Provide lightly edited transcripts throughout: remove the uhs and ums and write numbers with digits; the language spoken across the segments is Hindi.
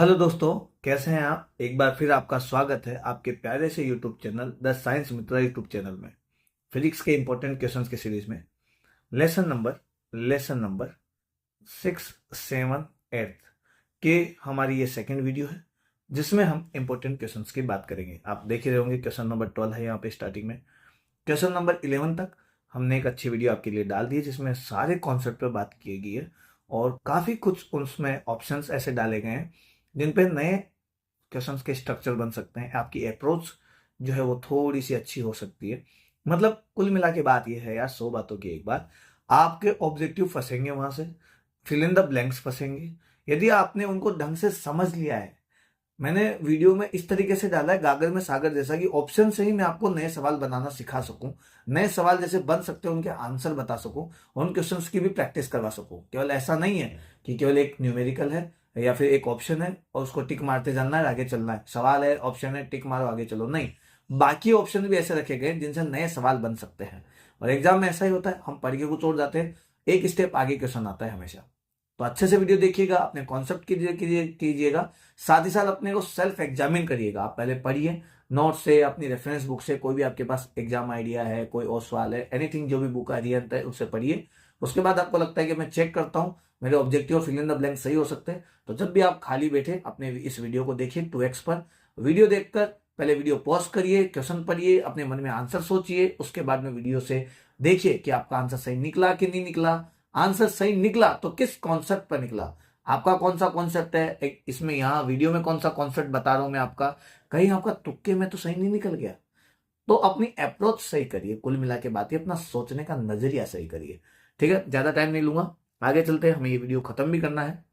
हेलो दोस्तों, कैसे हैं आप। एक बार फिर आपका स्वागत है आपके प्यारे से YouTube channel the science Mitra YouTube channel में फिजिक्स के इंपॉर्टेंट क्वेश्चंस के सीरीज में लेसन नंबर 6, 7, 8 के हमारी ये सेकंड वीडियो है जिसमें हम इंपॉर्टेंट क्वेश्चंस की बात करेंगे। आप देख ही रहे होंगे क्वेश्चन नंबर 12 है यहाँ पे स्टार्टिंग में। क्वेश्चन नंबर 11 तक हमने एक अच्छी वीडियो आपके लिए डाल दी है जिसमें सारे कॉन्सेप्ट पर बात की गई है और काफी कुछ उसमें ऑप्शंस ऐसे डाले गए हैं जिन पे नए क्वेश्चंस के स्ट्रक्चर बन सकते हैं। आपकी अप्रोच जो है वो थोड़ी सी अच्छी हो सकती है। मतलब कुल मिला के बात ये है यार, 100 बातों की एक बात, आपके ऑब्जेक्टिव फंसेंगे वहां से, फिल इन द ब्लैंक्स फंसेंगे यदि आपने उनको ढंग से समझ लिया है। मैंने वीडियो में इस तरीके से डाला है गागर में सागर जैसा कि ऑप्शन से ही मैं आपको नए सवाल बनाना सिखा सकूं, नए सवाल जैसे बन सकते हैं उनके आंसर बता सकूं, उन क्वेश्चंस की भी प्रैक्टिस करवा सकूं। केवल ऐसा नहीं है कि केवल एक न्यूमेरिकल है या फिर एक ऑप्शन है और उसको टिक मारते जाना है, आगे चलना है। सवाल है, ऑप्शन है, टिक मारो आगे चलो, नहीं, बाकी ऑप्शन भी ऐसे रखे गए जिनसे नए सवाल बन सकते हैं। और एग्जाम में ऐसा ही होता है, हम पढ़ के कुछ और जाते हैं, एक स्टेप आगे क्वेश्चन आता है हमेशा। तो अच्छे से वीडियो देखिएगा, अपने कॉन्सेप्ट कीजिएगा, साथ ही साथ अपने को सेल्फ एग्जामिन करिएगा। आप पहले पढ़िए नोट से, अपनी रेफरेंस बुक से, कोई भी आपके पास एग्जाम आइडिया है, कोई और सवाल है, एनीथिंग, जो भी बुक आइडिया है उससे पढ़िए। उसके बाद आपको लगता है कि मैं चेक करता हूँ मेरे ऑब्जेक्टिव और फिल इन द ब्लैंक सही हो सकते हैं, तो जब भी आप खाली बैठे अपने इस वीडियो को देखिए 2x पर। वीडियो देखकर पहले वीडियो पॉज करिए, क्वेश्चन पढ़िए, अपने मन में आंसर सोचिए, उसके बाद में वीडियो से देखिए कि आपका आंसर सही निकला कि नहीं निकला। आंसर सही निकला तो किस कॉन्सेप्ट पर निकला, आपका कौन सा कॉन्सेप्ट है, एक इसमें यहाँ वीडियो में कौन सा कॉन्सेप्ट बता रहा हूं मैं आपका, कहीं आपका तुक्के में तो सही नहीं निकल गया। तो अपनी अप्रोच सही करिए, कुल मिला के बात है, अपना सोचने का नजरिया सही करिए। ठीक है, ज्यादा टाइम नहीं लूंगा, आगे चलते हैं। हमें ये वीडियो खत्म भी करना है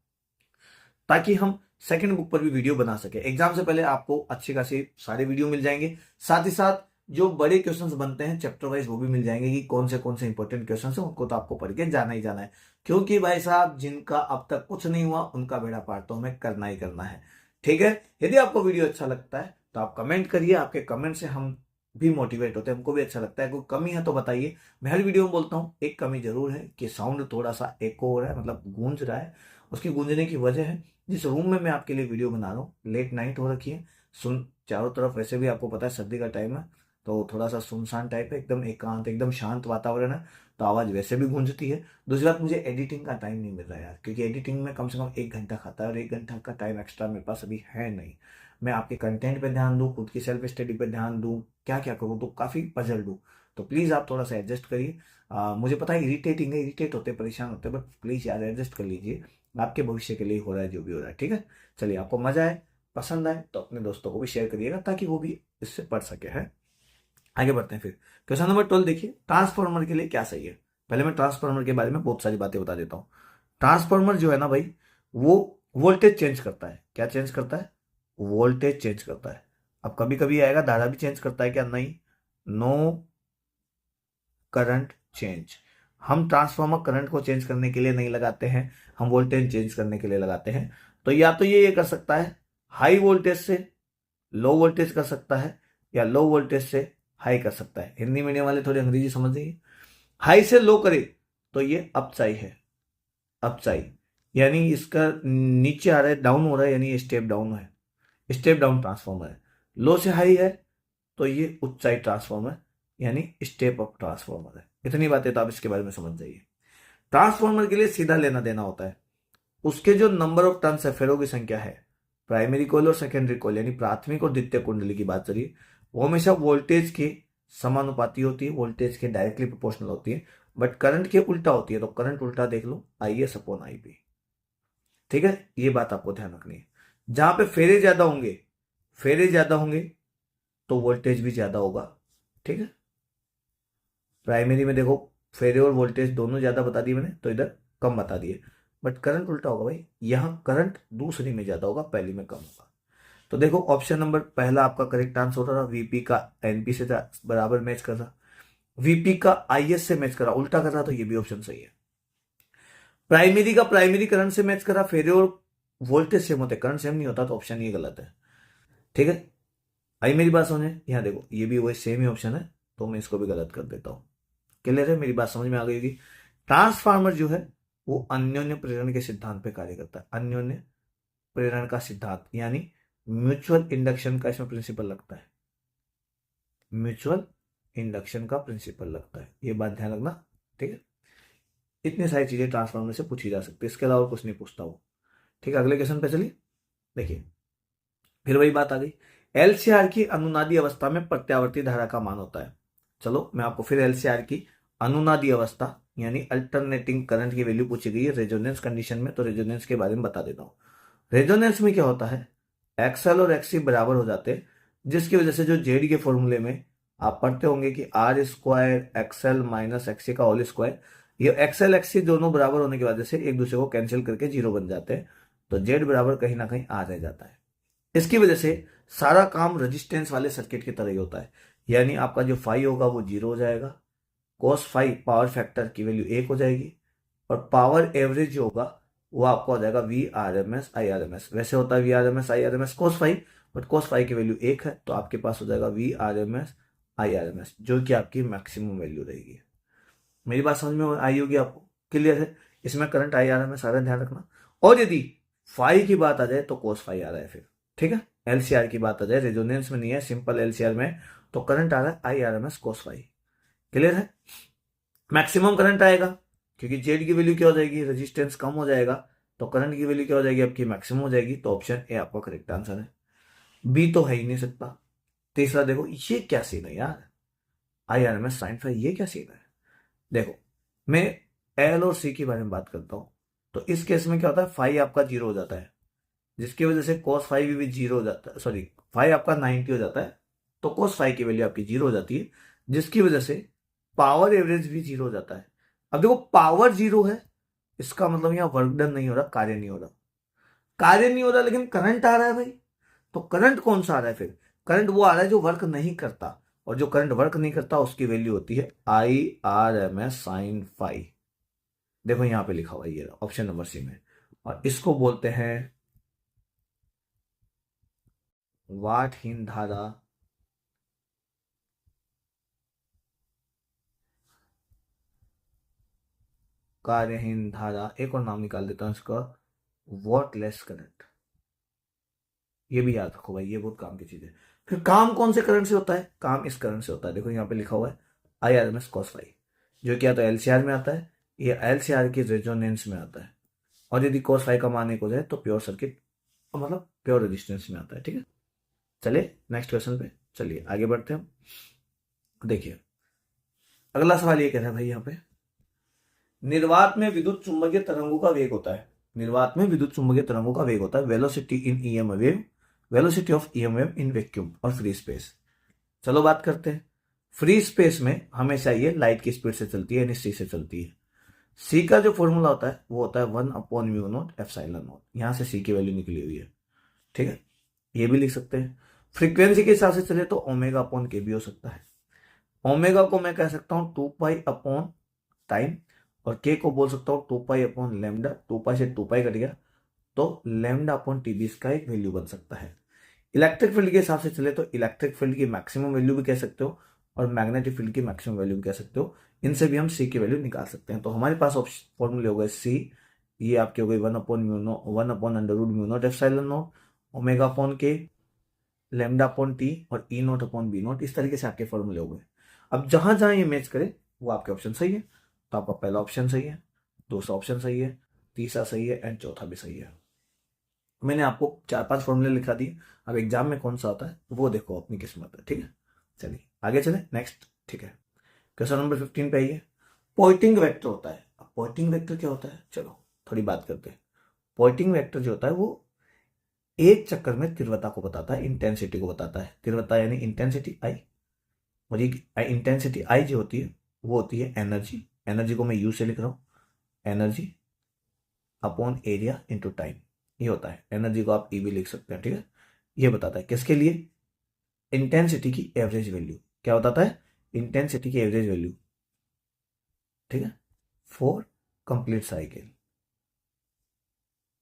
ताकि हम सेकंड बुक पर भी वीडियो बना सके। एग्जाम से पहले आपको अच्छी खासी सारे वीडियो मिल जाएंगे, साथ ही साथ जो बड़े क्वेश्चंस बनते हैं चैप्टर वाइज वो भी मिल जाएंगे कि कौन से इंपॉर्टेंट क्वेश्चंस हैं, उनको तो आपको पढ़ के जाना ही जाना है। क्योंकि भाई साहब, जिनका अब तक कुछ नहीं हुआ उनका बेड़ा पार तो हमें करना ही करना है। ठीक है, यदि आपको वीडियो अच्छा लगता है तो आप कमेंट करिए, आपके कमेंट से हम भी मोटिवेट होते हैं, हमको भी अच्छा लगता है। कोई कमी है तो बताइए। मैं हर वीडियो में बोलता हूँ एक कमी जरूर है कि साउंड थोड़ा सा एको हो रहा है, मतलब गूंज रहा है। उसकी गूंजने की वजह है जिस रूम में मैं आपके लिए वीडियो बना रहा हूँ, लेट नाइट हो रखी है, सुन चारों तरफ, वैसे भी आपको पता है सर्दी का टाइम है तो थोड़ा सा सुनसान टाइप है, एकदम एकांत, एकदम शांत वातावरण है, तो आवाज वैसे भी गूंजती है। दूसरी बात, मुझे एडिटिंग का टाइम नहीं मिल रहा है यार, क्योंकि एडिटिंग में कम से कम 1 घंटा खाता है और 1 घंटा का टाइम एक्स्ट्रा मेरे पास अभी है नहीं। मैं आपके कंटेंट पे ध्यान दूँ, खुद की सेल्फ स्टडी पे ध्यान दूँ, क्या क्या करूँ, तो काफी पजल दूँ। तो प्लीज आप थोड़ा सा एडजस्ट करिए। मुझे पता है इरिटेटिंग है, इरिटेट होते परेशान होते, बट प्लीज यार एडजस्ट कर लीजिए। आपके भविष्य के लिए हो रहा है जो भी हो रहा है। ठीक है, चलिए, आपको मजा आए, पसंद आए तो अपने दोस्तों को भी शेयर करिएगा ताकि वो भी इससे पढ़ सके। है, आगे बढ़ते हैं फिर। क्वेश्चन नंबर 12 देखिए, ट्रांसफॉर्मर के लिए क्या सही है। पहले मैं ट्रांसफॉर्मर के बारे में बहुत सारी बातें बता देता हूँ। ट्रांसफॉर्मर जो है ना भाई, वो वोल्टेज चेंज करता है। क्या चेंज करता है? वोल्टेज चेंज करता है। अब कभी कभी आएगा धारा भी चेंज करता है क्या? नहीं, नो करंट चेंज। हम ट्रांसफॉर्मर करंट को चेंज करने के लिए नहीं लगाते हैं, हम वोल्टेज चेंज करने के लिए लगाते हैं। तो या तो ये कर सकता है हाई वोल्टेज से लो वोल्टेज कर सकता है, या लो वोल्टेज से हाई कर सकता है। हिंदी मीडियम वाले थोड़ी अंग्रेजी समझ जाइए। हाई से लो करे तो ये अपचाई है, अपचाई, यानी इसका नीचे आ रहा है, डाउन हो रहा है, यानी ये स्टेप डाउन है, स्टेप डाउन ट्रांसफॉर्मर है। लो से हाई है तो ये उच्चाई ट्रांसफॉर्मर, यानी स्टेप अप ट्रांसफॉर्मर है। इतनी बातें तो आप इसके बारे में समझ जाइए। ट्रांसफॉर्मर के लिए सीधा लेना देना होता है, उसके जो नंबर ऑफ टर्न्स है, फेरों की संख्या है, प्राइमरी कॉइल और सेकेंडरी कॉइल यानी प्राथमिक और द्वितीय कुंडली की बात करिए, वो हमेशा वोल्टेज के समानुपाती होती है, वोल्टेज के डायरेक्टली प्रोपोर्शनल होती है। बट करंट के उल्टा होती है, तो करंट उल्टा देख लो, IS अपॉन IB। ठीक है, ये बात आपको ध्यान रखनी है। जहां पे फेरे ज्यादा होंगे, फेरे ज्यादा होंगे तो वोल्टेज भी ज्यादा होगा। ठीक है, प्राइमरी में देखो फेरे और वोल्टेज दोनों ज्यादा बता दिए मैंने, तो इधर कम बता दिए। बट करंट उल्टा होगा भाई, यहां करंट दूसरी में ज्यादा होगा, पहली में कम होगा। तो देखो ऑप्शन नंबर पहला आपका करेक्ट आंसर हो रहा, वीपी का एनपी से बराबर मैच कर रहा, वीपी का IS से मैच करा, उल्टा कर रहा, तो ये भी ऑप्शन सही है। प्राइमरी का प्राइमरी करंट से मैच करा, फेरे और वोल्टेज सेम होते, करंट सेम नहीं होता, तो ऑप्शन ये गलत है। ठीक है, आई मेरी बात समझे, यहाँ देखो ये भी वही सेम ही ऑप्शन है, तो मैं इसको भी गलत कर देता हूं। क्लियर है, मेरी बात समझ में आ गई होगी। ट्रांसफार्मर जो है वो अन्योन्य प्रेरण के सिद्धांत पे कार्य करता है, अन्योन्य प्रेरण का सिद्धांत यानी म्यूचुअल इंडक्शन का इसमें प्रिंसिपल लगता है, म्यूचुअल इंडक्शन का प्रिंसिपल लगता है, ये बात ध्यान रखना, ठीक है। इतनी सारी चीजें ट्रांसफॉर्मर से पूछी जा सकती है, इसके अलावा कुछ नहीं पूछता वो, ठीक है। अगले क्वेश्चन पे चलिए, देखिए फिर वही बात आ गई, एलसीआर की अनुनादी अवस्था में प्रत्यावर्ती धारा का मान होता है। चलो मैं आपको फिर एलसीआर की अनुनादी अवस्था यानी अल्टरनेटिंग करंट की वैल्यू पूछी गई है रेजोनेंस कंडीशन में, तो रेजोनेंस के बारे में बता देता हूं। रेजोनेंस में क्या होता है, एक्सएल और एक्ससी बराबर हो जाते हैं, जिसकी वजह से जो जेड के फॉर्मूले में आप पढ़ते होंगे कि R square XL minus XC का होल स्क्वायर, ये एक्सएल एक्ससी दोनों बराबर होने की वजह से एक दूसरे को कैंसिल करके जीरो बन जाते हैं, तो जेड बराबर कहीं ना कहीं आ रह जाता है। इसकी वजह से सारा काम रेजिस्टेंस वाले सर्किट की तरह ही होता है, यानी आपका जो फाइव होगा वो जीरो हो जाएगा, cos फाइव पावर फैक्टर की वैल्यू 1 हो जाएगी, और पावर एवरेज जो होगा वो आपका हो जाएगा V R M S I R M S. वैसे होता है V R M S I R M S cos five, but cos five की वैल्यू 1 है, तो आपके पास हो जाएगा V R M S I R M S, जो कि आपकी मैक्सिमम वैल्यू रहेगी। मेरी बात समझ में आई होगी आपको, क्लियर है। इसमें करंट आई आ रहा है, सारा ध्यान रखना। और यदि फाइव की बात आ जाए तो cos फाइव आ रहा है फिर, ठीक है। एलसीआर की बात आ जाए, रेजोनेंस में नहीं है, सिंपल एलसीआर में, तो करंट आ रहा है I R M S cos five, clear है। मैक्सिमम करंट आएगा क्योंकि जेड की वैल्यू क्या हो जाएगी, रेजिस्टेंस कम हो जाएगा, तो करंट की वैल्यू क्या हो जाएगी आपकी, मैक्सिमम हो जाएगी, तो ऑप्शन ए आपका करेक्ट आंसर है। बी तो है ही नहीं सकता। तीसरा देखो, ये क्या सीन है यार, I R M S sine five, ये क्या सीन है। देखो मैं एल और सी के बारे में बात करता हूं, तो इस केस में क्या होता है, फाइव आपका जीरो हो जाता है, जिसकी वजह से cos फाइव भी जीरो हो जाता है, सॉरी फाइव आपका 90 हो जाता है, तो cos फाइव की वैल्यू आपकी जीरो हो जाती है, जिसकी वजह से पावर एवरेज भी जीरो हो जाता है। अब देखो पावर जीरो है, इसका मतलब यहाँ वर्क डन नहीं हो रहा, कार्य नहीं हो रहा, कार्य नहीं हो रहा, लेकिन करंट आ रहा है भाई। तो करंट कौन सा आ रहा है फिर, करंट वो आ रहा है जो वर्क नहीं करता, और जो करंट वर्क नहीं करता उसकी वैल्यू होती है I R M S sine five. देखो यहां पे लिखा हुआ है, ये ऑप्शन नंबर सी में, और इसको बोलते हैं वाटहीन धारा कार्यहीन धारा, एक और नाम निकाल देता हूं इसका, वॉटलेस करंट। ये भी याद रखो भाई, ये बहुत काम की चीज है। फिर काम कौन से करंट से होता है, काम इस करंट से होता है, देखो यहाँ पे लिखा हुआ है I R M S cos five, जो क्या तो एलसीआर में आता है, ये एलसीआर की रेजोनेंस में आता है, और यदि cos फाइव का मान 1 हो जाए तो प्योर सर्किट, मतलब प्योर रेजिस्टेंस में आता है, ठीक है। चलिए नेक्स्ट क्वेश्चन पे चलिए आगे बढ़ते हैं। देखिए अगला सवाल ये कह रहा है भाई, यहाँ पे निर्वात में विद्युत चुंबकीय तरंगों का वेग होता है, निर्वात में विद्युत चुंबकीय तरंगों का वेग होता है velocity in EM wave, velocity of EM wave in vacuum और फ्री स्पेस। चलो बात करते हैं। फ्री स्पेस में हमेशा ये लाइट की स्पीड से चलती है, यानी सी से चलती है। सी का जो फॉर्मूला होता है वो होता है 1/μ0 एप्सिलॉन नॉट, यहां से सी की वैल्यू निकली हुई है, ठीक है। ये भी लिख सकते हैं। फ्रीक्वेंसी के हिसाब से चले तो ओमेगा अपॉन के भी हो सकता है। ओमेगा को मैं कह सकता हूं 2 पाई अपॉन टाइम, और के को बोल सकता हूं 2 पाई अपॉन लेमडा, 2 पाई से 2 पाई कट गया, तो लेमडा अपॉन टी भी इसका एक वैल्यू बन सकता है। इलेक्ट्रिक फील्ड के हिसाब से चले तो इलेक्ट्रिक फील्ड की मैक्सिमम वैल्यू भी कह सकते हो, और मैग्नेटिक फील्ड की मैक्सिमम वैल्यू भी कह सकते हो, इनसे भी हम सी की वैल्यू निकाल सकते हैं। तो हमारे पास फॉर्मूले हो गए सी, ये आपके हो गए 1/√μ0 एप्सिलॉन नॉट, ओमेगा अपॉन के, लेमडा अपॉन टी, और ई नॉट अपॉन बी नॉट, इस तरीके से आपके फॉर्मूले हो गए। अब जहां जहां ये मैच करे वो आपके ऑप्शन सही है, तो आपका पहला ऑप्शन सही है, दूसरा ऑप्शन सही है, तीसरा सही है, एंड चौथा भी सही है। मैंने आपको 4-5 फॉर्मूले लिखा दिए, अब एग्जाम में कौन सा आता है वो देखो, अपनी किस्मत है, ठीक है। चलिए आगे चले नेक्स्ट, ठीक है। क्वेश्चन नंबर 15 पे आइए। पॉइंटिंग वेक्टर होता है, अब पॉइंटिंग वेक्टर क्या होता है, चलो थोड़ी बात करते हैं। पॉइंटिंग वेक्टर जो होता है वो एक चक्कर में तीव्रता को बताता है, इंटेंसिटी को बताता है। तीव्रता यानी इंटेंसिटी आई, और ये इंटेंसिटी आई जो होती है वो होती है एनर्जी, एनर्जी को मैं यू से लिख रहा हूं, energy upon area into time, ये होता है। एनर्जी को आप ई भी लिख सकते हैं, ठीक है। ये बताता है किसके लिए, इंटेंसिटी की एवरेज वैल्यू, क्या बताता है, इंटेंसिटी की एवरेज वैल्यू, ठीक है, for complete cycle,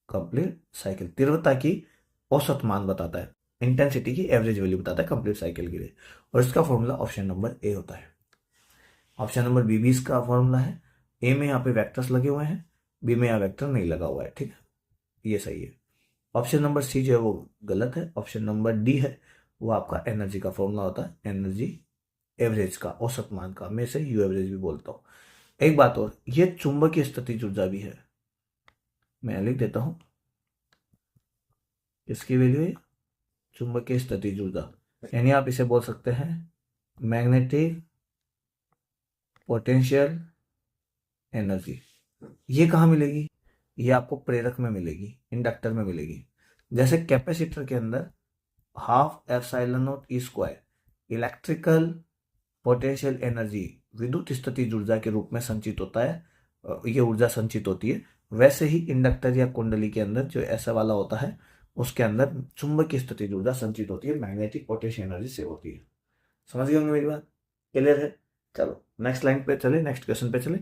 complete cycle तीव्रता की औसत मान बताता है, इंटेंसिटी की एवरेज वैल्यू बताता है कंप्लीट साइकिल के लिए, और इसका फॉर्मूला ऑप्शन नंबर ए होता है। ऑप्शन नंबर बी भी इसका फॉर्मूला है। ए में यहाँ पे वेक्टर्स लगे हुए हैं, बी में यहाँ वेक्टर नहीं लगा हुआ है, ठीक है, ये सही है। ऑप्शन नंबर सी जो है वो गलत है। ऑप्शन नंबर डी है वो आपका एनर्जी का फॉर्मूला होता है, एनर्जी एवरेज का, औसत मान का। मैं इसे यू एवरेज भी बोलता हूँ। एक बात और, ये चुंबकीय स्थितिज ऊर्जा भी है। मैं लिख देता हूं, इसकी वैल्यू है चुंबकीय स्थितिज ऊर्जा, यानी आप इसे बोल सकते हैं मैग्नेटिक पोटेंशियल एनर्जी। ये कहाँ मिलेगी? ये आपको प्रेरक में मिलेगी, इंडक्टर में मिलेगी। जैसे कैपेसिटर के अंदर half epsilon not E square electrical potential energy विद्युत स्थितिज ऊर्जा के रूप में संचित होता है, ये ऊर्जा संचित होती है, वैसे ही इंडक्टर या कुंडली के अंदर जो ऐसा वाला होता है उसके अंदर चुंबकीय स्थितिज ऊर्जा संचित होती है, मैग्नेटिक पोटेंशियल एनर्जी से होती है। समझ गए होंगे मेरी बात? क्लियर है? चलो नेक्स्ट लाइन पे चले, नेक्स्ट क्वेश्चन पे चले।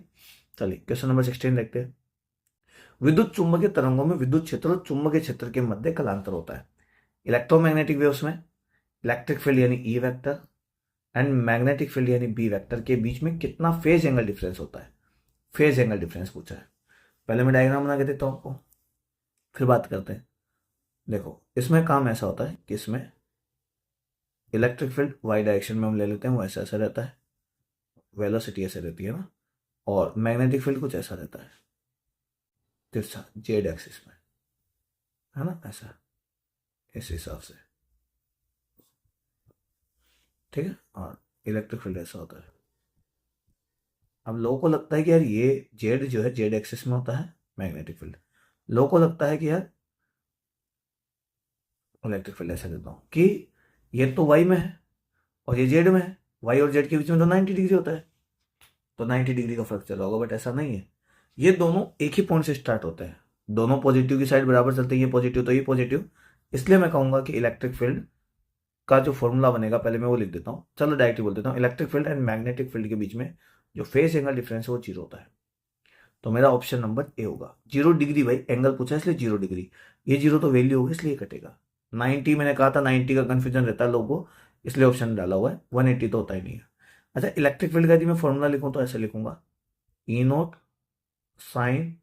चलिए क्वेश्चन नंबर 16 देखते हैं। विद्युत चुंबकीय तरंगों में विद्युत क्षेत्र और चुंबकीय क्षेत्र के मध्य कालांतर होता है। इलेक्ट्रोमैग्नेटिक वेव्स में इलेक्ट्रिक फील्ड यानी E vector and magnetic field यानी बी वेक्टर के बीच में कितना फेज एंगल डिफरेंस होता है? फेज एंगल डिफरेंस पूछा है। पहले मैं डायग्राम बना के देता हूं आपको, फिर बात करते हैं। देखो इसमें काम ऐसा होता है कि इसमें इलेक्ट्रिक फील्ड वाई डायरेक्शन में हम ले लेते हैं, वो ऐसा ऐसा रहता है, वेलोसिटी ऐसे रहती है ना, और मैग्नेटिक फील्ड कुछ ऐसा रहता है तिरछा जेड एक्सिस में, है ना, ऐसा, इस हिसाब से, ठीक है। और इलेक्ट्रिक फील्ड ऐसा होता है। अब लोगों को लगता है कि यार ये जेड जो है जेड एक्सिस में होता है मैग्नेटिक फील्ड, लोगों को लगता है कि यार इलेक्ट्रिक फील्ड ऐसे देता हूं कि ये तो वाई में है और ये जेड में है, वाई और जेड के बीच में तो 90 डिग्री होता है, तो 90 डिग्री का फर्क चला होगा, बट ऐसा नहीं है। ये दोनों एक ही पॉइंट से स्टार्ट होते हैं, दोनों पॉजिटिव की साइड बराबर चलते हैं, ये पॉजिटिव तो ये पॉजिटिव। इसलिए मैं कहूंगा कि इलेक्ट्रिक फील्ड का जो फॉर्मूला बनेगा, पहले मैं वो लिख देता हूँ, चलो डायरेक्ट बोल देता हूँ। Electric field and magnetic field के बीच में जो फेज एंगल डिफरेंस है वो 0 होता है। तो मेरा ऑप्शन नंबर ए होगा। 0 डिग्री, भाई एंगल पूछा इसलिए 0 डिग्री, ये 0 तो वैल्यू होगी इसलिए कटेगा। 90 मैंने कहा था, 90 का कंफ्यूजन रहता है लोगों को, इसलिए ऑप्शन डाला हुआ है। 180 तो होता ही नहीं है। अच्छा इलेक्ट्रिक फील्ड का यदि मैं फॉर्मूला लिखूं तो ऐसे लिखूंगा, e naught sine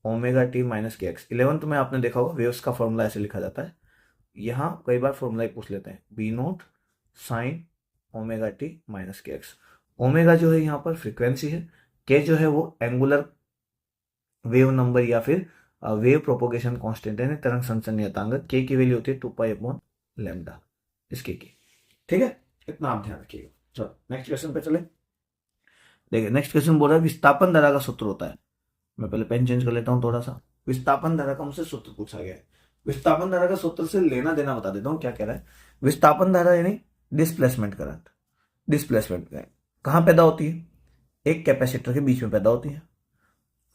omega T minus के एक्स। 11th में आपने देखा होगा वेव्स का फॉर्मूला ऐसे लिखा जाता है, यहाँ कई बार फॉर्मूला ही पूछ लेते हैं, B naught sine omega T minus के एक्स। ओमेगा जो है यहाँ पर फ्रीक्वेंसी है, के जो है वो एंगुलर वेव नंबर या फिर वेव प्रोपोगेशन कांस्टेंट है, तरंग संचलनीयतांक। के की वैल्यू होती है 2π/λ इसके की, ठीक है, इतना आप ध्यान रखिएगा। चलो नेक्स्ट क्वेश्चन पे चले। देखिए नेक्स्ट क्वेश्चन बोल रहा है विस्थापन धारा का सूत्र होता है। मैं पहले पेन चेंज कर लेता हूं थोड़ा सा। विस्थापन धारा का मुझसे सूत्र पूछा गया है। विस्थापन धारा का सूत्र से लेना देना बता देता हूं क्या कह रहा है। विस्थापन धारा यानी डिस्प्लेसमेंट करंट। डिस्प्लेसमेंट करंट कहां पैदा होती है? एक कैपेसिटर के बीच में पैदा होती है,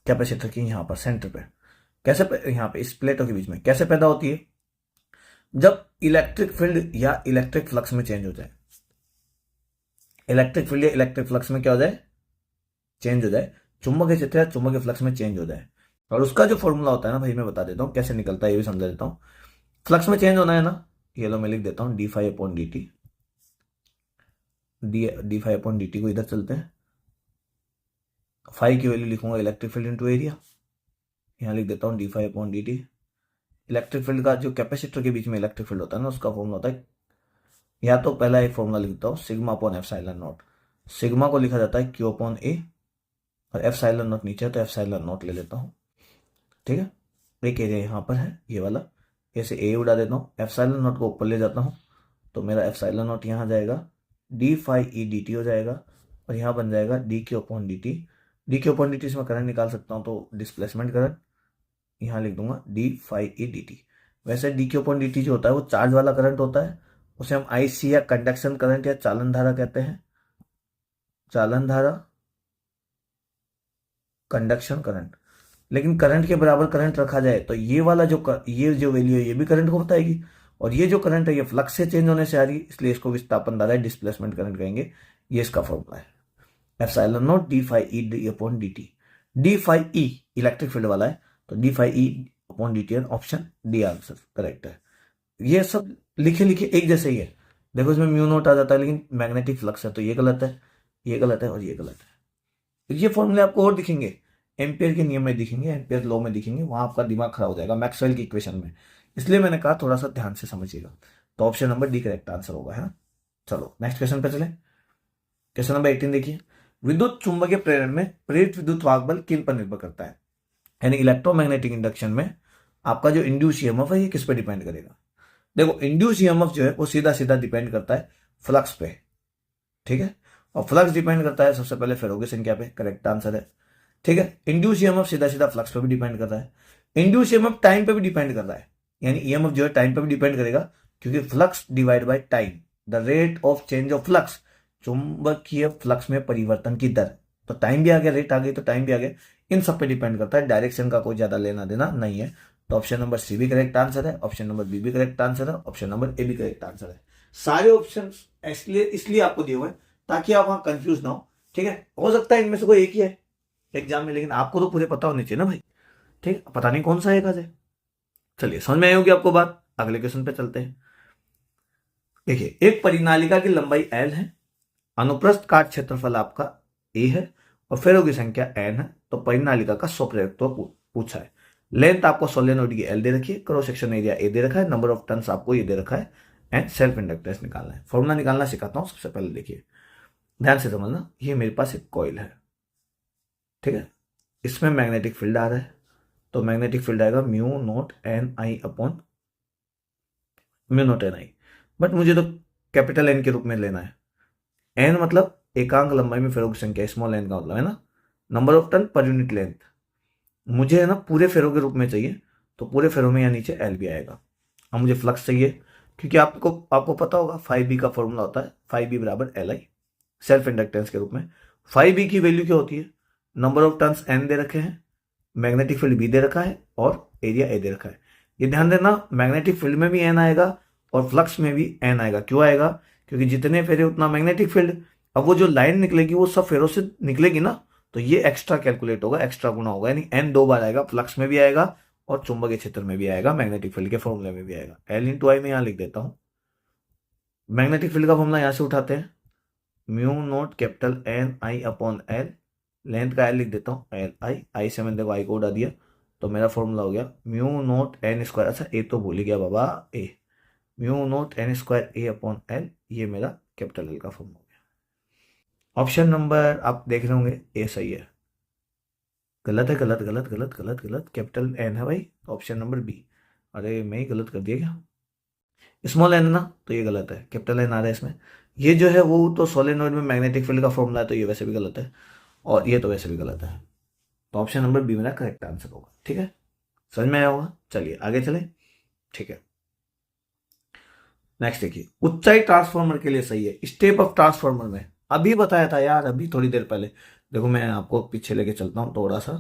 कैपेसिटर की यहां पर सेंटर पे। कैसे यहां पे इस प्लेटों के बीच में कैसे पैदा होती है? जब इलेक्ट्रिक फील्ड या इलेक्ट्रिक फ्लक्स में चेंज हो जाए। इलेक्ट्रिक फील्ड या इलेक्ट्रिक फ्लक्स में क्या हो जाए? चेंज हो जाए। चुंबकीय क्षेत्र या चुंबकीय फ्लक्स में चेंज हो जाए। और उसका जो फॉर्मूला होता है ना भाई, मैं बता देता हूं कैसे निकलता है, ये भी समझा देता हूं। फ्लक्स में चेंज होना है ना, ये लो मैं लिख देता हूं d∅/dt। d∅/dt को इधर चलते हैं, फाई की वैल्यू लिखूंगा इलेक्ट्रिक फील्ड इंटू एरिया, यहां लिख देता हूं d∅/dt। इलेक्ट्रिक फील्ड का जो कैपेसिटर के बीच में इलेक्ट्रिक फील्ड होता है ना, उसका फॉर्मूला होता है, या तो पहला एक फॉर्मूला लिखता हूं σ/ε0। सिग्मा को लिखा जाता है Q/A और ε0 नीचे है तो ε0 ले लेता हूं, ठीक है। एक एरिया यहां पर है ये वाला, ऐसे ए उड़ा देता हूं, ε0 को ऊपर ले जाता हूं तो मेरा ε0 यहां जाएगा, d∅e/dt हो जाएगा और यहां बन जाएगा dq/dt। dq/dt से मैं करंट निकाल सकता हूं तो डिस्प्लेसमेंट करंट यहां लिख दूंगा d∅e/dt। वैसे dq/dt जो होता है वो चार्ज वाला करंट होता है, उसे हम आईसी या कंडक्शन करंट या चालन धारा कहते हैं। चालन धारा, कंडक्शन करंट। लेकिन करंट के बराबर करंट रखा जाए तो ये वाला ये जो वैल्यू है ये भी करंट को बताएगी, और ये जो करंट है ये फ्लक्स से चेंज होने से आ रही है, इसलिए इसको विस्थापन धारा डिस्प्लेसमेंट करंट कहेंगे। ये इसका फॉर्मूला है ε0 d∅e/dt। d∅e इलेक्ट्रिक फील्ड वाला है तो d∅e/dt option D answer correct है। ये सब लिखे लिखे एक जैसे ही है। देखो इसमें म्यू नोट आ जाता है, लेकिन मैग्नेटिक फ्लक्स है तो ये गलत है, ये गलत है और ये गलत है। ये फॉर्मूले आपको और दिखेंगे, एम्पियर के नियम में दिखेंगे, एम्पियर लॉ में दिखेंगे, वहां आपका दिमाग खराब हो जाएगा मैक्सवेल की इक्वेशन में। इसलिए मैंने कहा थोड़ा सा ध्यान से समझिएगा। तो option number D correct answer होगा, है ना। चलो नेक्स्ट क्वेश्चन पे चले। क्वेश्चन नंबर 18 देखिए, विद्युत चुंबकीय प्रेरण में प्रेरित विद्युत वाहक बल किन पर निर्भर करता है। यानी इलेक्ट्रोमैग्नेटिक इंडक्शन में आपका जो इंड्यूस ईएमएफ है ये किस पे डिपेंड करेगा। देखो इंड्यूस ईएमएफ जो है वो सीधा सीधा डिपेंड करता है फ्लक्स पे, ठीक है। और फ्लक्स डिपेंड करता है सबसे पहले फेरो की संख्या पे, करेक्ट आंसर है, ठीक है। इंड्यूस ईएमएफ सीधा सीधा फ्लक्स पे भी डिपेंड करता है। इंड्यूस ईएमएफ टाइम पे भी डिपेंड करता है, यानी ईएमएफ जो है टाइम पे भी डिपेंड करेगा, क्योंकि flux divide by time, the rate of change of flux, चुंबकीय फ्लक्स में परिवर्तन की दर। तो टाइम भी आ गया, रेट आ गई तो टाइम भी आ गया, इन सब पे डिपेंड करता है, डायरेक्शन का कोई ज्यादा लेना देना नहीं है। तो ऑप्शन नंबर सी भी करेक्ट आंसर है, ऑप्शन नंबर बी भी करेक्ट आंसर है, ऑप्शन नंबर ए भी करेक्ट आंसर है। सारे ऑप्शन इसलिए आपको दिए हुए हैं ताकि आप वहां कंफ्यूज ना हो, ठीक है। हो सकता है इनमें से कोई एक ही है एग्जाम में, लेकिन आपको तो पूरे पता होने चाहिए ना भाई, ठीक है। पता नहीं कौन सा एक है। चलिए समझ में आई होगी आपको बात। अगले क्वेश्चन पे चलते हैं। देखिए एक परिनालिका की लंबाई एल है, अनुप्रस्थ काट क्षेत्रफल आपका ए है और फेरों की संख्या एन है। तो परिनालिका का स्वप्रेरकत्व पूछा है। लेंथ आपको सोलेनोइड की एल दे रखी है, क्रॉस सेक्शन एरिया ए दे रखा है, नंबर ऑफ टर्न्स आपको ये दे रखा है, एंड सेल्फ इंडक्टेंस निकालना है। फॉर्मूला निकालना सिखाता हूं। सबसे पहले देखिए ध्यान से समझना, ये मेरे पास एक कॉइल है, ठीक है। इसमें मैग्नेटिक फील्ड आ रहा है, तो मैग्नेटिक फील्ड आएगा mu not an I upon mu not an I, but मुझे तो कैपिटल एन के रूप में लेना है। एन मतलब एकांक लंबाई में फेरों की संख्या, स्मॉल एन का मतलब है ना, number of turn per unit length. मुझे है ना पूरे फेरों के रूप में चाहिए, तो पूरे फेरों में यहाँ नीचे एल भी आएगा। अब मुझे फ्लक्स चाहिए, क्योंकि आपको पता होगा 5B का फॉर्मूला होता है 5B बराबर LI, सेल्फ इंडक्टेंस के रूप में। 5B की वैल्यू क्या होती है, नंबर ऑफ टर्न्स एन दे रखे हैं, मैग्नेटिक फील्ड बी दे रखा है और एरिया ए दे रखा है। ये ध्यान देना, मैग्नेटिक फील्ड में भी एन आएगा और फ्लक्स में भी एन आएगा। क्यों आएगा, क्योंकि जितने फेरे उतना मैग्नेटिक फील्ड। अब वो जो लाइन निकलेगी वो सब फेरों से निकलेगी ना, तो ये एक्स्ट्रा कैलकुलेट होगा, एक्स्ट्रा गुना होगा, यानी एन 2 बार आएगा, फ्लक्स में भी आएगा और चुंबकीय क्षेत्र में भी आएगा, मैग्नेटिक फील्ड के फॉर्मूले में भी आएगा। एल इंटू आई में यहां लिख देता हूं। मैग्नेटिक फील्ड का फॉर्मूला यहां से उठाते हैं, म्यू नोट कैपिटल एन आई अपॉन एल, लेंथ का एल लिख देता हूं एल आई, आई से मैंने देखो आई को उड़ा दिया, तो मेरा फॉर्मूला हो गया म्यू नोट एन स्क्वायर, अच्छा ए तो भूल ही गया बाबा, ए म्यू नोट एन स्क्वायर ए अपॉन एल, ये मेरा कैपिटल एल का फॉर्मूला हो गया। ऑप्शन नंबर आप देख रहे होंगे ए सही है, गलत है, गलत गलत गलत गलत गलत, कैपिटल एन है भाई, ऑप्शन नंबर बी। अरे मैं ही गलत कर दिया क्या, स्मॉल एन ना, तो ये गलत है, कैपिटल एन आ रहा है इसमें। ये जो है वो तो सोलेनोइड में मैग्नेटिक फील्ड का फॉर्मूला है, तो ये वैसे भी गलत है, और ये तो वैसे भी गलत है। तो ऑप्शन नंबर बी मेरा करेक्ट आंसर होगा, ठीक है। समझ में आया होगा। चलिए आगे चले, ठीक है। नेक्स्ट देखिए, ऊंचाई ट्रांसफार्मर के लिए सही है, स्टेप ऑफ ट्रांसफार्मर में अभी बताया था यार, अभी थोड़ी देर पहले। देखो मैं आपको पीछे लेके चलता हूँ थोड़ा सा,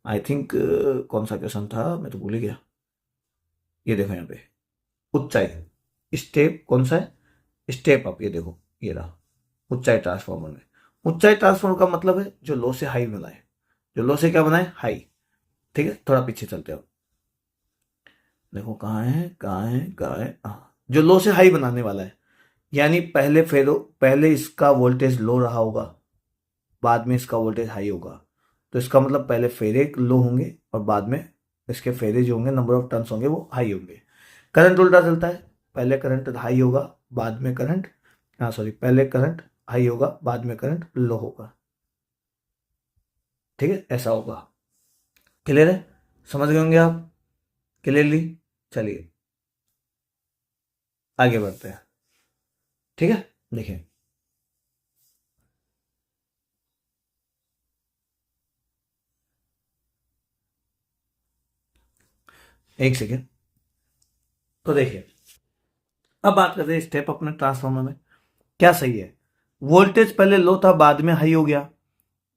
आई थिंक कौन सा क्वेश्चन था मैं तो भूल ही गया। ये देखो यहाँ पे ऊंचाई, स्टेप कौन सा है, स्टेप अप, ये देखो ये रहा ऊंचाई ट्रांसफार्मर में। ऊंचाई ट्रांसफार्मर का मतलब है जो लो से हाई बनाए, जो लो से क्या बनाए, हाई, ठीक है। थोड़ा पीछे चलते हो, देखो कहाँ है कहाँ है कहाँ है, जो लो से हाई बनाने वाला है, यानी पहले इसका वोल्टेज लो रहा होगा, बाद में इसका वोल्टेज हाई होगा। तो इसका मतलब पहले फेरे लो होंगे और बाद में इसके फेरे जो होंगे, नंबर ऑफ टर्न्स होंगे, वो हाई होंगे। करंट उल्टा चलता है, पहले करंट हाई होगा बाद में करंट, पहले करंट हाई होगा बाद में करंट लो होगा, ठीक है, ऐसा होगा। क्लियर है, समझ गए होंगे आप क्लियरली। चलिए आगे बढ़ते हैं, ठीक है। देखिए एक सेकेंड, तो देखिए अब बात करते हैं स्टेप अपने ट्रांसफार्मर में क्या सही है। वोल्टेज पहले लो था बाद में हाई हो गया,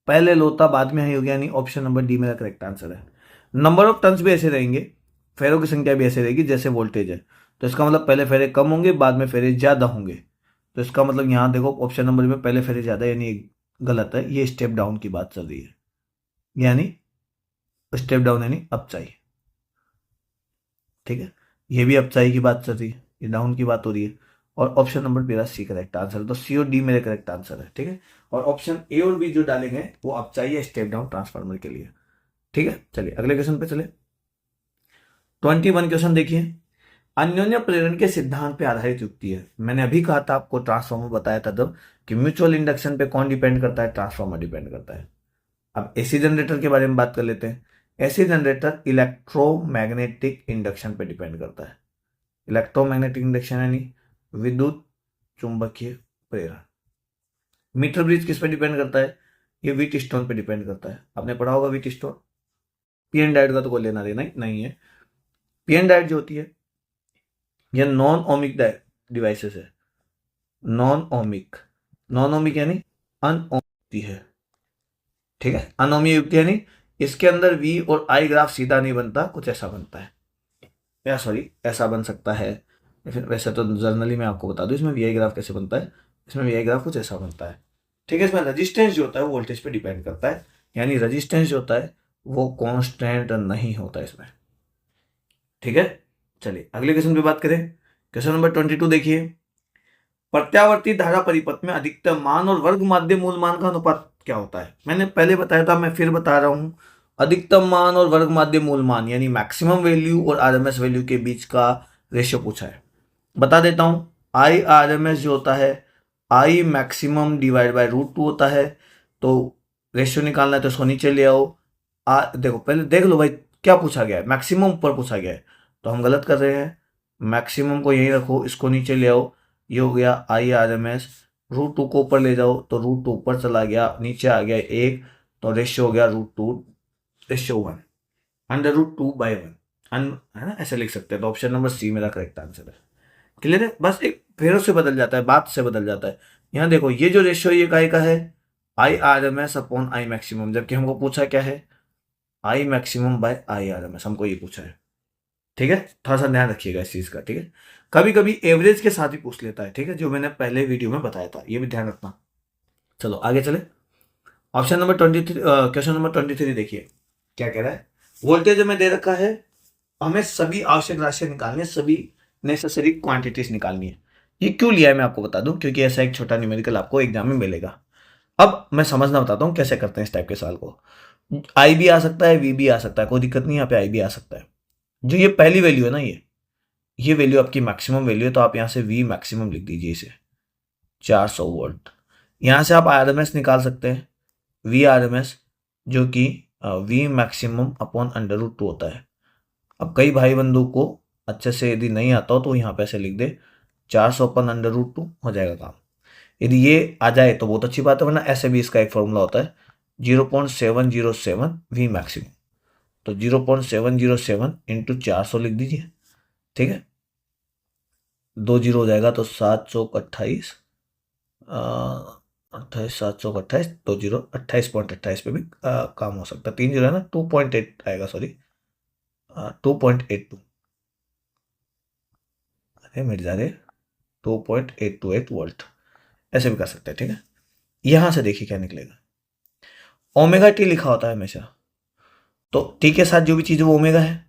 पहले लो था बाद में हाई हो गया, यानी ऑप्शन नंबर डी मेरा करेक्ट आंसर है। नंबर ऑफ टर्न्स भी ऐसे रहेंगे, फेरों की संख्या भी ऐसे रहेगी जैसे वोल्टेज है, तो इसका मतलब पहले फेरे कम होंगे बाद में फेरे ज्यादा होंगे। तो इसका मतलब यहां देखो ऑप्शन नंबर में पहले फेरे ज्यादा, यानी गलत है, ये स्टेप डाउन की बात चल रही है, यानी स्टेप डाउन यानी अपचाई, ठीक है। ये भी अपचाई की बात चल रही है, ये डाउन की बात हो रही है, और ऑप्शन नंबर मेरा सी करेक्ट आंसर है। तो सी और डी मेरे करेक्ट आंसर है, ठीक है। और ऑप्शन ए और बी जो डालेंगे वो अपचाई या स्टेप डाउन ट्रांसफार्मर के लिए। ठीक है, चलिए अगले क्वेश्चन पे चले। 21 क्वेश्चन देखिए। अन्योन्य प्रेरण के सिद्धांत पे आधारित युक्ति है। मैंने अभी कहा था आपको, ट्रांसफॉर्मर बताया था तब कि म्यूचुअल इंडक्शन पे कौन डिपेंड करता है, ट्रांसफॉर्मर डिपेंड करता है। अब एसी जनरेटर के बारे में बात कर लेते हैं। एसी जनरेटर इलेक्ट्रोमैग्नेटिक इंडक्शन पे डिपेंड करता है। इलेक्ट्रोमैग्नेटिक इंडक्शन यानी विद्युत चुंबकीय प्रेरण। मीटर ब्रिज किस पे डिपेंड करता है, ये व्हीट स्टोन पे डिपेंड करता है। आपने पढ़ा होगा व्हीट स्टोन। पीएन डायोड का तो कोई लेना देना नहीं है। पीएन डायोड जो होती है ये नॉन ओमिक डिवाइसेस है। नॉन ओमिक यानी अनओमिक है। ठीक है, अनोमिक युक्ति यानी इसके अंदर वी और आई ग्राफ सीधा नहीं बनता, कुछ ऐसा बनता है, या सॉरी ऐसा बन सकता है। फिर वैसे तो जर्नली मैं आपको बता दूं इसमें वी आई ग्राफ कैसे बनता है। इसमें वी आई ग्राफ कुछ ऐसा बनता है। ठीक है, इसमें रजिस्टेंस जो होता है वो वोल्टेज पे डिपेंड करता है, यानी रजिस्टेंस जो होता है वो कांस्टेंट नहीं होता इसमें। ठीक है, चलिए अगले क्वेश्चन पे बात करें। क्वेश्चन नंबर 22 देखिए। प्रत्यावर्ती धारा परिपथ में अधिकतम मान और वर्ग माध्य मूल मान का अनुपात क्या होता है। मैंने पहले बताया था, मैं फिर बता रहा हूं। अधिकतम मान और वर्ग माध्य मूल मान यानी मैक्सिमम वैल्यू और आरएमएस वैल्यू के बीच का रेशियो पूछा है। बता देता हूं, आई आरएमएस जो होता है आई मैक्सिमम डिवाइड बाय √2 होता है। तो रेशियो निकालना है तो इसको नीचे ले आओ। देखो पहले देख लो भाई क्या पूछा गया है, मैक्सिमम ऊपर पूछा गया है तो हम गलत कर रहे हैं। मैक्सिमम को यहीं रखो, इसको नीचे ले आओ। ये हो गया आई आर एम एस। √2 को ऊपर ले जाओ तो √2 ऊपर चला गया, नीचे आ गया 1, तो रेशियो हो गया √2 रेशियो 1 √2/1 है ना, ऐसे लिख सकते हैं। तो ऑप्शन नंबर सी मेरा करेक्ट आंसर है। क्लियर है, बस एक फेरों से बदल जाता है, बात से बदल जाता है। यहाँ देखो ये जो रेशियो ये काय का है, I R M S upon I maximum, जबकि हमको पूछा क्या है, I maximum by I R M S, हमको ये पूछा है। ठीक है, थोड़ा सा ध्यान रखिएगा इस चीज का। ठीक है, कभी कभी एवरेज के साथ भी पूछ लेता है। ठीक है, जो मैंने पहले वीडियो में बताया था, ये भी ध्यान रखना। चलो आगे चले। ऑप्शन नंबर 23, क्वेश्चन नंबर 23 देखिए क्या कह रहा है। वोल्टेज में दे रखा है, हमें सभी आवश्यक राशियां निकालनी है, सभी नेसेसरी क्वांटिटीज निकालनी है। ये क्यों लिया है मैं आपको बता दूं, क्योंकि ऐसा एक छोटा न्यूमेरिकल आपको एग्जाम में मिलेगा। अब मैं समझना बताता हूं कैसे करते हैं इस टाइप के सवाल को। आई भी आ सकता है, वी भी आ सकता है, कोई दिक्कत नहीं, यहाँ पे आई भी आ सकता है। जो ये पहली वैल्यू है ना, ये वैल्यू आपकी मैक्सिमम वैल्यू है, तो आप यहां से वी मैक्सिमम लिख दीजिए इसे 400 वोल्ट। यहां से आप आरएमएस निकाल सकते हैं, वी आरएमएस जो कि वी मैक्सिमम अपॉन √2 होता है। अब कई भाई बंधु को अच्छे से यदि नहीं आता हो तो यहाँ पे ऐसे लिख दे 400 अपॉन √2 हो जाएगा काम। यदि ये आ जाए तो बहुत अच्छी बात है, वरना ऐसे भी इसका एक फॉर्मूला होता है 0.707 वी मैक्सिमम। तो 0.707 इंटू 400 लिख दीजिए। ठीक है, 2 जीरो हो जाएगा तो 7 चौक 28, 28 7 चौक 28, 2 जीरो 28.28 पे भी काम हो सकता है। 3 जीरो है ना, 2.8 आएगा, सॉरी 2.82, अरे मिट जा रहे 2.828 वोल्ट, ऐसे भी कर सकते हैं। ठीक है, यहां से देखिए क्या निकलेगा। ओमेगा टी लिखा होता है हमेशा, तो टी के साथ जो भी चीज वो ओमेगा है,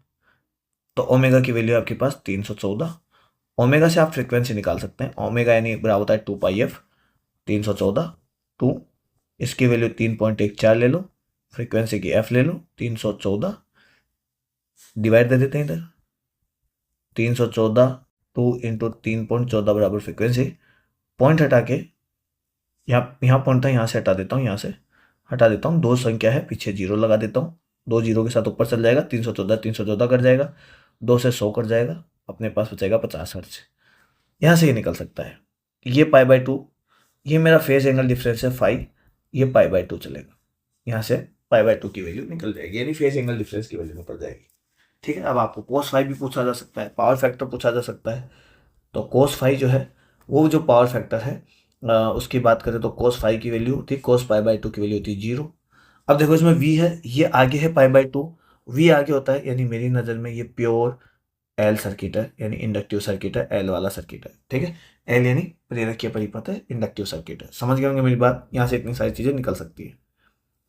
तो ओमेगा की वैल्यू आपके पास 314। ओमेगा से आप फ्रीक्वेंसी निकाल सकते हैं, ओमेगा यानी बराबर होता है 2πf, 314 2, इसकी वैल्यू 3.14 ले लो, फ्रीक्वेंसी की एफ ले लो, 314 डिवाइड दे देते हैं इधर, 314 2 इंटू 3.14 बराबर फ्रीक्वेंसी। पॉइंट हटा के यहाँ पॉइंट था, यहाँ से हटा देता हूँ, यहाँ से हटा देता हूँ, 2 संख्या है पीछे जीरो लगा देता हूँ, 2 जीरो के साथ ऊपर चल जाएगा, 314 कट जाएगा, 2 से 100 कट जाएगा, अपने पास बचेगा 50 हर्ट्ज। यहाँ से ये निकल सकता है। ये π/2, ये मेरा फेज एंगल डिफरेंस है फाई, ये π/2 चलेगा, यहाँ से π/2 की वैल्यू निकल जाएगी, यानी फेज एंगल डिफरेंस की वैल्यू निकल जाएगी। ठीक है, अब आपको cos फाई भी पूछा जा सकता है, पावर फैक्टर पूछा जा सकता है। तो cos फाई जो है वो जो पावर फैक्टर है उसकी बात करें तो cos फाई की वैल्यू होती है, cos π/2 की वैल्यू होती है 0। अब देखो इसमें v है, ये आगे है π/2, v आगे होता है, यानी मेरी नज़र में ये प्योर एल सर्किट है, यानी इंडक्टिव सर्किट है, एल वाला सर्किट है। ठीक है, एल यानी प्रेरकीय परिपथ है, इंडक्टिव सर्किट है। समझ गए होंगे मेरी बात, यहाँ से इतनी सारी चीजें निकल सकती है।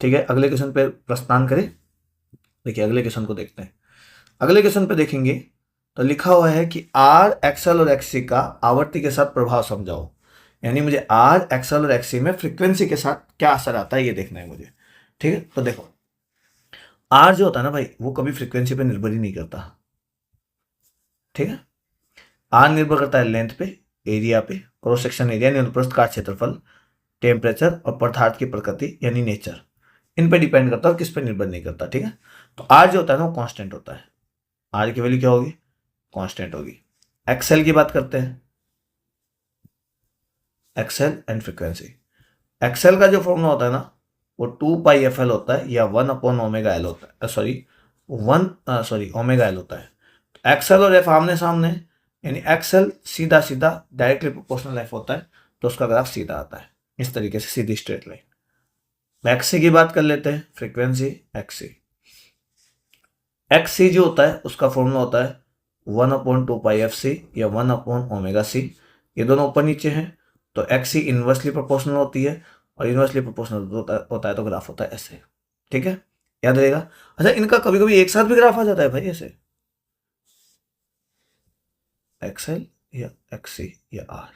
ठीक है, अगले क्वेश्चन पे प्रस्थान करें। देखिए अगले क्वेश्चन को देखते हैं। अगले क्वेश्चन पे देखेंगे तो लिखा हुआ है कि आर एक्सएल और एक्ससी का आवर्ती के साथ प्रभाव समझाओ, यानी मुझे आर एक्सएल और एक्ससी में फ्रीक्वेंसी के साथ क्या असर आता है ये देखना है मुझे। ठीक है, तो देखो आर जो होता है ना भाई, वो कभी फ्रीक्वेंसी पे निर्भर ही नहीं करता, ठीक है। आर निर्भर करता है लेंथ पे, एरिया पे, क्रॉस सेक्शन एरिया यानी अनुप्रस्थ काट क्षेत्रफल, टेम्परेचर और पदार्थ की प्रकृति यानी नेचर, इन पे डिपेंड करता है और किस पे निर्भर नहीं करता, ठीक है। तो आर जो होता है ना वो कांस्टेंट होता है, आर की वैल्यू क्या होगी, कांस्टेंट होगी। एक्सएल की बात करते हैं, एक्सएल एंड फ्रीक्वेंसी। एक्सएल का जो फॉर्मूला होता है ना वो 2 पाई एफ एल होता है या 1/ओमेगा एल होता है, सॉरी ओमेगा एल होता है। एक्सएल और एफ आमने सामने, यानी एक्सएल सीधा सीधा डायरेक्टली प्रोपोर्शनल एफ होता है, तो उसका ग्राफ सीधा आता है इस तरीके से, सीधी स्ट्रेट लाइन। एक्ससी की बात कर लेते हैं, फ्रीक्वेंसी एक्ससी। एक्ससी जो होता है उसका फॉर्मूला होता है 1/2 पाई एफ सी या 1/ओमेगा सी। ये दोनों ऊपर नीचे हैं, तो एक्ससी इनवर्सली प्रोपोर्शनल होती है, और इनवर्सली प्रोपोर्शनल होता है तो ग्राफ होता है ऐसे, ठीक है, याद रहेगा। अच्छा, इनका कभी कभी एक साथ भी ग्राफ आ जाता है भाई, ऐसे एक्सएल या एक्ससी या आर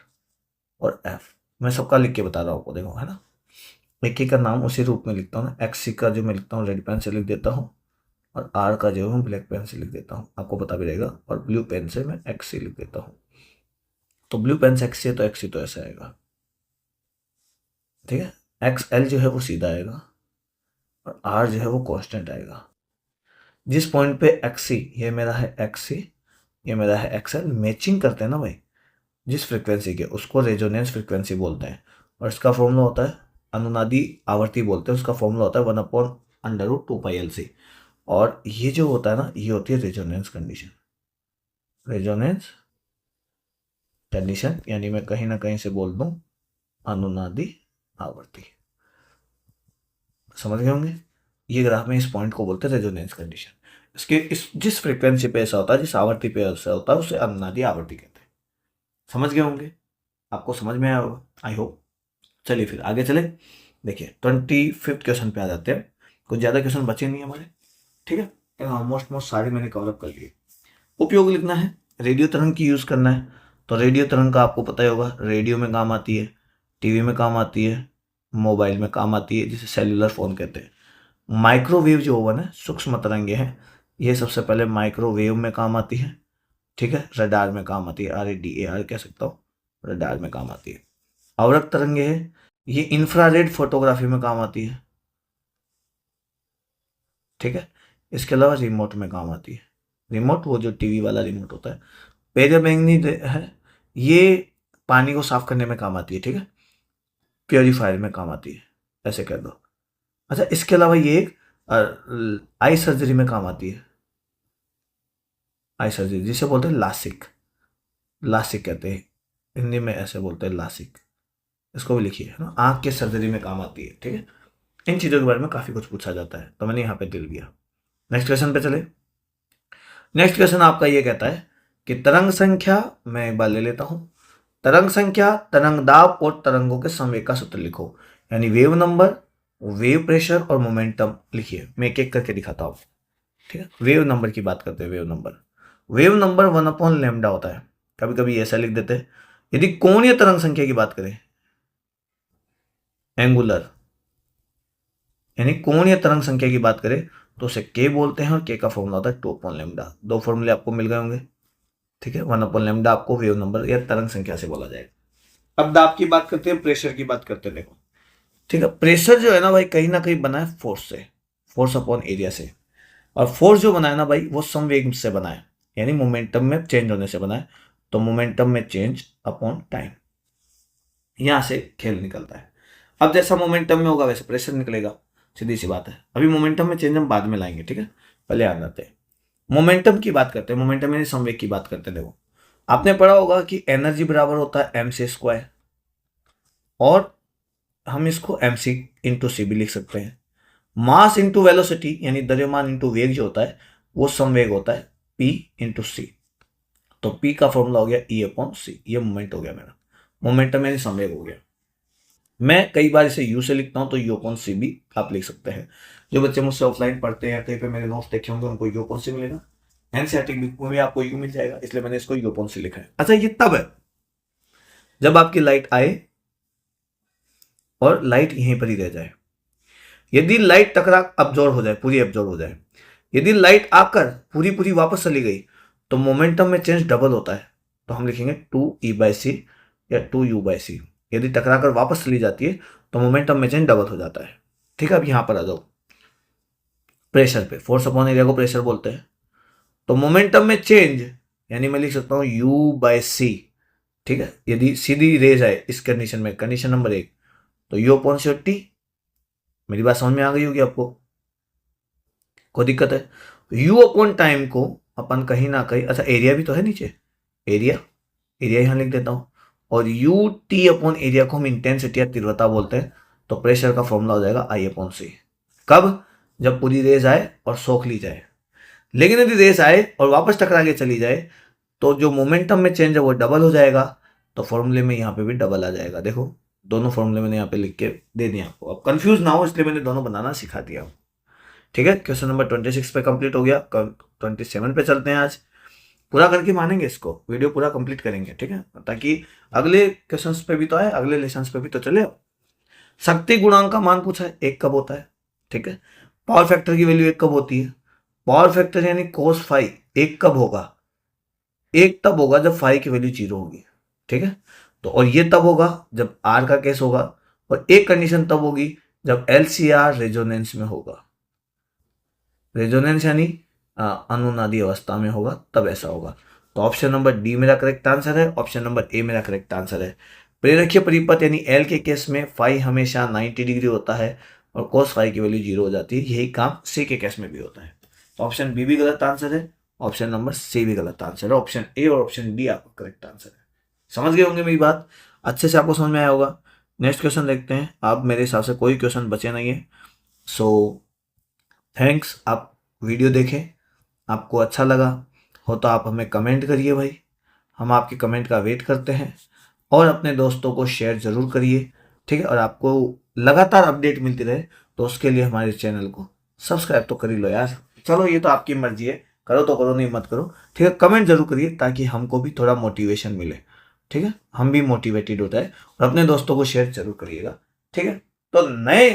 और एफ। मैं सबका लिख के बता रहा हूँ आपको, देखो है ना, एक एक का नाम उसी रूप में लिखता हूँ ना। एक्ससी का जो मैं लिखता हूँ रेड पेन से लिख देता हूँ, और आर का जो है ब्लैक पेन से लिख देता हूँ, आपको पता भी रहेगा, और ब्लू पेन से मैं एक्ससी लिख देता हूँ। तो ब्लू पेन से एक्ससी है तो एक्ससी तो ऐसा आएगा, ठीक है। एक्स एल जो है वो सीधा आएगा, और आर जो है वो कांस्टेंट आएगा। जिस पॉइंट पे एक्ससी, ये मेरा है एक्ससी, ये मेरा है एक्सएल, मैचिंग करते हैं ना भाई जिस फ्रीक्वेंसी के, उसको रेजोनेंस फ्रीक्वेंसी बोलते हैं। और इसका फॉर्मूला होता है, अनुनादी आवर्ती बोलते हैं, उसका फॉर्मूला होता है 1/√2 पाई एल सी। और ये जो होता है ना, ये होती है रेजोनेंस कंडीशन। रेजोनेंस कंडीशन यानी मैं कहीं ना कहीं से बोल दूं अनुनादी आवर्ती, समझ गए होंगे। ये ग्राफ में इस पॉइंट को बोलते हैं रेजोनेंस कंडीशन। इसके इस जिस फ्रीक्वेंसी पे ऐसा होता है, जिस आवर्ती पे ऐसा होता है, उसे अनुनादी आवर्ती कहते हैं। समझ गए होंगे, आपको समझ में आया होगा, आई होप। चलिए फिर आगे चले, देखिए 25th क्वेश्चन पे आ जाते हैं। कुछ ज़्यादा क्वेश्चन बचे नहीं हमारे, ठीक है, ऑलमोस्ट मोस्ट सारे मैंने कवर अप कर लिए। उपयोग लिखना है, रेडियो तरंग की यूज़ करना है। तो रेडियो तरंग का आपको पता ही होगा, रेडियो में काम आती है, टीवी में काम आती है, मोबाइल में काम आती है, जिसे सेल्यूलर फोन कहते हैं। माइक्रोवेव जो ओवन है, सूक्ष्म तरंगे हैं, ये सबसे पहले माइक्रोवेव में काम आती है, ठीक है। रडार में काम आती है, RADAR कह सकता हूँ, रडार में काम आती है। अवरक्त तरंगे है, ये इंफ्रारेड फोटोग्राफी में काम आती है, ठीक है। इसके अलावा रिमोट में काम आती है, रिमोट वो जो टीवी वाला रिमोट होता है। पेरिबैंगनी है, ये पानी को साफ करने में काम आती है, ठीक है, प्योरीफायर में काम आती है, ऐसे कह दो। अच्छा, इसके अलावा ये आई सर्जरी में काम आती है, आई सर्जरी जिसे बोलते हैं लासिक, लासिक कहते हैं हिंदी में, ऐसे बोलते हैं लासिक, इसको भी लिखिए, है ना, आंख के सर्जरी में काम आती है, ठीक है। इन चीज़ों के बारे में काफ़ी कुछ पूछा जाता है, तो मैंने यहाँ पे दिल दिया। नेक्स्ट क्वेश्चन पे चले। नेक्स्ट क्वेश्चन आपका ये कहता है कि तरंग संख्या, मैं एक बार ले लेता हूं, तरंग संख्या, तरंग दाब और तरंगों के संवेग का सूत्र लिखो, यानी वेव नंबर, वेव प्रेशर और मोमेंटम लिखिए। मैं एक एक करके दिखाता हूं, ठीक है। वेव नंबर की बात करते हैं, वेव नंबर 1/λ होता है, कभी कभी ऐसा लिख देते हैं। यदि कोणीय तरंग संख्या की बात करें, एंगुलर यानी कोणीय तरंग संख्या की बात करें, तो उसे के बोलते हैं, और के का फॉर्मूला होता है 2/λ। दो फॉर्मूले आपको मिल गए होंगे, ठीक है। 1/λ आपको वेव नंबर या तरंग संख्या से बोला जाएगा। अब दाब की बात करते हैं, प्रेशर की बात करते हैं, देखो, ठीक है। प्रेशर जो है ना भाई, कहीं ना कहीं बना है फोर्स से, फोर्स अपॉन एरिया से, और फोर्स जो बना है ना भाई, वो संवेग से बना है, यानी मोमेंटम में चेंज होने से बना है। तो मोमेंटम में चेंज अपॉन टाइम, यहां से खेल निकलता है। अब जैसा मोमेंटम में होगा वैसे प्रेशर निकलेगा, सीधी सी बात है। अभी मोमेंटम में चेंज हम बाद में लाएंगे, ठीक है, पहले आ जाते हैं। मोमेंटम की बात करते हैं, मोमेंटम यानी संवेग की बात करते हैं। देखो, आपने पढ़ा होगा कि एनर्जी बराबर होता है mc², और हम इसको mc/c भी लिख सकते हैं। मास इंटू वेलोसिटी यानी द्रव्यमान इंटू वेग जो होता है, वो संवेग होता है p/c। तो p का फॉर्मूला हो गया E/c, ये मोमेंट हो गया मेरा, मोमेंटम यानी संवेग हो गया। मैं कई बार इसे u से लिखता हूं, तो U/c भी आप लिख सकते हैं। जो बच्चे मुझसे ऑफलाइन पढ़ते हैं, कहीं पे मेरे नोट्स देखे होंगे, उनको U/c मिलेगा। एनसीईआरटी बुक में आपको यू मिल जाएगा, इसलिए मैंने इसको U/c लिखा है। अच्छा, ये तब है जब आपकी लाइट आए और लाइट यहीं पर ही रह जाए। यदि लाइट टकरा अब्जॉर्ब हो जाए, पूरी अब्जॉर्ब हो जाए, यदि लाइट आकर पूरी पूरी वापस चली गई तो मोमेंटम में चेंज डबल होता है, तो हम लिखेंगे 2E/c या 2U/c। यदि टकरा कर वापस चली जाती है तो मोमेंटम में चेंज डबल हो जाता है। ठीक है, अब यहां पर आ जाओ प्रेशर पे, फोर्स अपॉन एरिया को प्रेशर बोलते हैं। तो मोमेंटम में चेंज यानी मैं लिख सकता हूं U/c। ठीक है, यदि सीधी रेज आए इस कंडीशन में, कंडीशन नंबर 1, तो U/c। मेरी बात समझ में आ गई होगी आपको, कोई दिक्कत है? U/टाइम को अपन कहीं ना कहीं, अच्छा एरिया भी तो है नीचे, एरिया, एरिया यहां लिख देता हूं, और UT/एरिया को हम इंटेंसिटी या तीव्रता बोलते हैं। तो प्रेशर का फॉर्मूला हो जाएगा I/c। कब? जब पूरी रेज आए और सोख ली जाए। लेकिन यदि रेस आए और वापस टकरा के चली जाए तो जो मोमेंटम में चेंज है वो डबल हो जाएगा। तो फॉर्मूले में यहाँ पे भी डबल आ जाएगा। देखो दोनों फॉर्मूले मैंने यहाँ पे लिख के दे दिए आपको, अब कंफ्यूज ना हो इसलिए मैंने दोनों बनाना सिखा दिया। ठीक है, क्वेश्चन नंबर 26 पे कंप्लीट हो गया। 27 पे चलते हैं। आज पूरा करके मानेंगे इसको, वीडियो पूरा कंप्लीट करेंगे। ठीक है, ताकि अगले क्वेश्चन पे भी तो आए, अगले लेसन पे भी तो चले। शक्ति गुणांक का मान पूछा है, 1 कब होता है। ठीक है, पावर फैक्टर की वैल्यू 1 कब होती है। पावर फैक्टर यानी cos फाई 1 कब होगा, 1 तब होगा जब फाई की वैल्यू 0 होगी। ठीक है, तो और ये तब होगा जब आर का केस होगा, और एक कंडीशन तब होगी जब LCR रेजोनेंस में होगा। रेजोनेंस यानी अनुनादी अवस्था में होगा, तब ऐसा होगा। तो ऑप्शन नंबर डी मेरा करेक्ट आंसर है, ऑप्शन नंबर ए मेरा करेक्ट आंसर है। प्रेरकीय परिपथ यानी एल के केस में फाई हमेशा 90 डिग्री होता है और cos फाई की वैल्यू 0 हो जाती है। यही काम सी के केस में भी होता है। तो ऑप्शन बी भी गलत आंसर है, ऑप्शन नंबर सी भी गलत आंसर है, ऑप्शन ए और ऑप्शन डी आपका करेक्ट आंसर है। समझ गए होंगे मेरी बात, अच्छे से आपको समझ में आया होगा। नेक्स्ट क्वेश्चन देखते हैं। अब मेरे हिसाब से कोई क्वेश्चन बचे नहीं है। सो थैंक्स, आप वीडियो देखें, आपको अच्छा लगा हो तो आप हमें कमेंट करिए भाई, हम आपके कमेंट का वेट करते हैं। और अपने दोस्तों को शेयर जरूर करिए। ठीक है, और आपको लगातार अपडेट मिलती रहे तो उसके लिए हमारे चैनल को सब्सक्राइब तो कर ही लो यार। चलो ये तो आपकी मर्जी है, करो तो करो, नहीं मत करो। ठीक है, कमेंट जरूर करिए ताकि हमको भी थोड़ा मोटिवेशन मिले। ठीक है, हम भी मोटिवेटेड होता है। और अपने दोस्तों को शेयर जरूर करिएगा। ठीक है, तो नए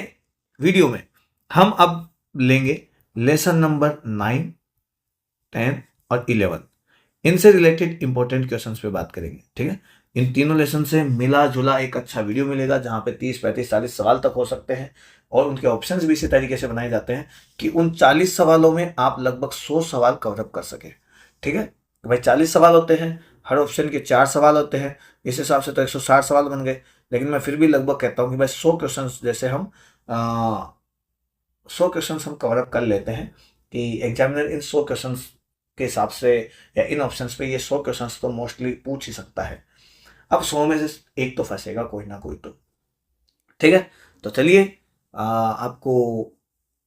वीडियो में हम अब लेंगे लेसन नंबर 9, 10 और 11, इनसे रिलेटेड इंपॉर्टेंट क्वेश्चंस पे बात करेंगे। ठीक है, इन तीनों लेसन से मिला जुला एक अच्छा वीडियो मिलेगा जहां पे 30, 35, 40 सवाल तक हो सकते हैं। और उनके ऑप्शंस भी इसी तरीके से बनाए जाते हैं कि उन 40 सवालों में आप लगभग 100 सवाल कवरअप कर सके। ठीक है, भाई 40 सवाल होते हैं, हर ऑप्शन के 4 सवाल होते हैं, इस हिसाब से तो 160 सवाल बन गए। लेकिन मैं फिर भी लगभग कहता हूँ कि भाई 100 क्वेश्चन जैसे हम 100 क्वेश्चन हम कवरअप कर लेते हैं कि एग्जामिनर इन 100 क्वेश्चन के हिसाब से या इन ऑप्शंस पे ये 100 क्वेश्चंस तो मोस्टली पूछ ही सकता है। अब 100 में से एक तो फंसेगा कोई ना कोई तो। ठीक है, तो चलिए आपको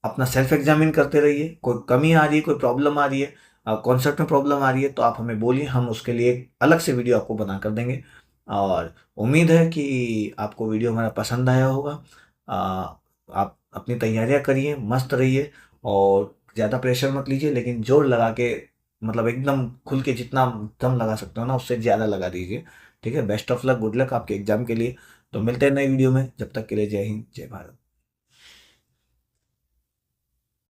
अपना सेल्फ एग्जामिन करते रहिए। कोई कमी आ रही है, कोई प्रॉब्लम आ रही है, कॉन्सेप्ट में प्रॉब्लम आ रही है तो आप हमें बोलिए, हम उसके लिए एक अलग से वीडियो आपको बना कर देंगे। और उम्मीद है कि आपको वीडियो हमारा पसंद आया होगा। आप अपनी तैयारियां करिए, मस्त रहिए और ज़्यादा प्रेशर मत लीजिए, लेकिन जोर लगा के, मतलब एकदम खुल के जितना दम लगा सकते हो ना उससे ज़्यादा लगा दीजिए। ठीक है, best of luck, good luck आपके एग्जाम के लिए। तो मिलते हैं नई वीडियो में, जब तक के लिए जय हिंद, जय भारत।